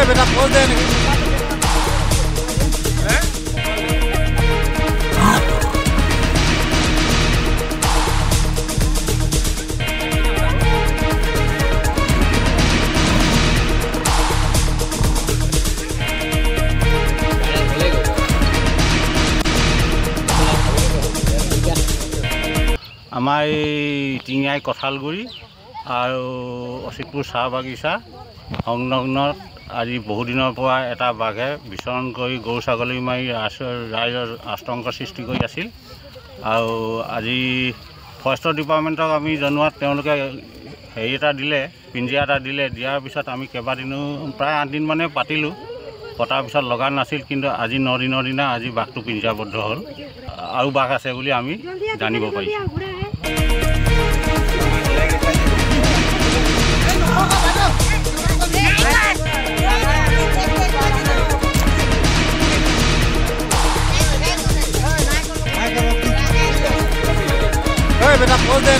बेटा पोज दे আমাৰ এই টিঙাই কঁঠালগুৰি আৰু অচিতপুৰ চাহ বাগিচা সংলগ্নত আজি বহুদিনৰ পৰা এটা বাঘে বিচৰণ কৰি গৰু ছাগলী মাৰি ৰাইজৰ আতংক সৃষ্টি কৰি আছিল। আৰু আজি ফৰেষ্টৰ ডিপাৰ্টমেণ্টক আমি জনোৱাত তেওঁলোকে হেৰি এটা দিলে, পিঞ্জিৰা এটা দিলে। দিয়াৰ পিছত আমি কেইবাদিনো প্ৰায় 8 দিন মানে পাতিলোঁ। পতাৰ পিছত লগা নাছিল, কিন্তু আজি 9 দিনৰ দিনা আজি বাঘটো পিঞ্জিৰাবদ্ধ হ'ল আৰু বাঘ আছে বুলি আমি জানিব পাৰিছোঁ। बेटा पोज दे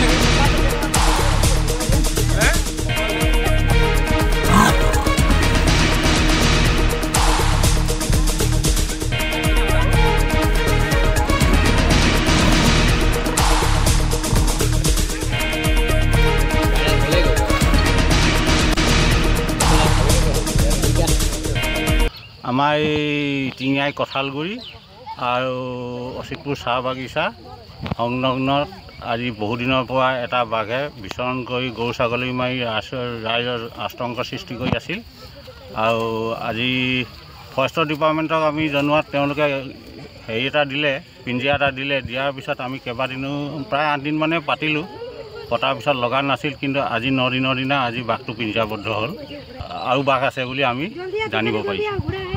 আমাৰ এই টিঙাই কঁঠালগুৰি আৰু অচিতপুৰ চাহ বাগিচা সংলগ্নত আজি বহুদিনৰ পৰা এটা বাঘে বিচৰণ কৰি গৰু ছাগলী মাৰি ৰাইজৰ আতংক সৃষ্টি কৰি আছিল। আৰু আজি ফৰেষ্টৰ ডিপাৰ্টমেণ্টক আমি জনোৱাত তেওঁলোকে হেৰি এটা দিলে, পিঞ্জিৰা এটা দিলে। দিয়াৰ পিছত আমি কেইবাদিনো প্ৰায় 8 দিন মানে পাতিলোঁ। পতাৰ পিছত লগা নাছিল, কিন্তু আজি 9 দিনৰ দিনা আজি বাঘটো পিঞ্জিৰাবদ্ধ হ'ল আৰু বাঘ আছে বুলি আমি জানিব পাৰিছোঁ।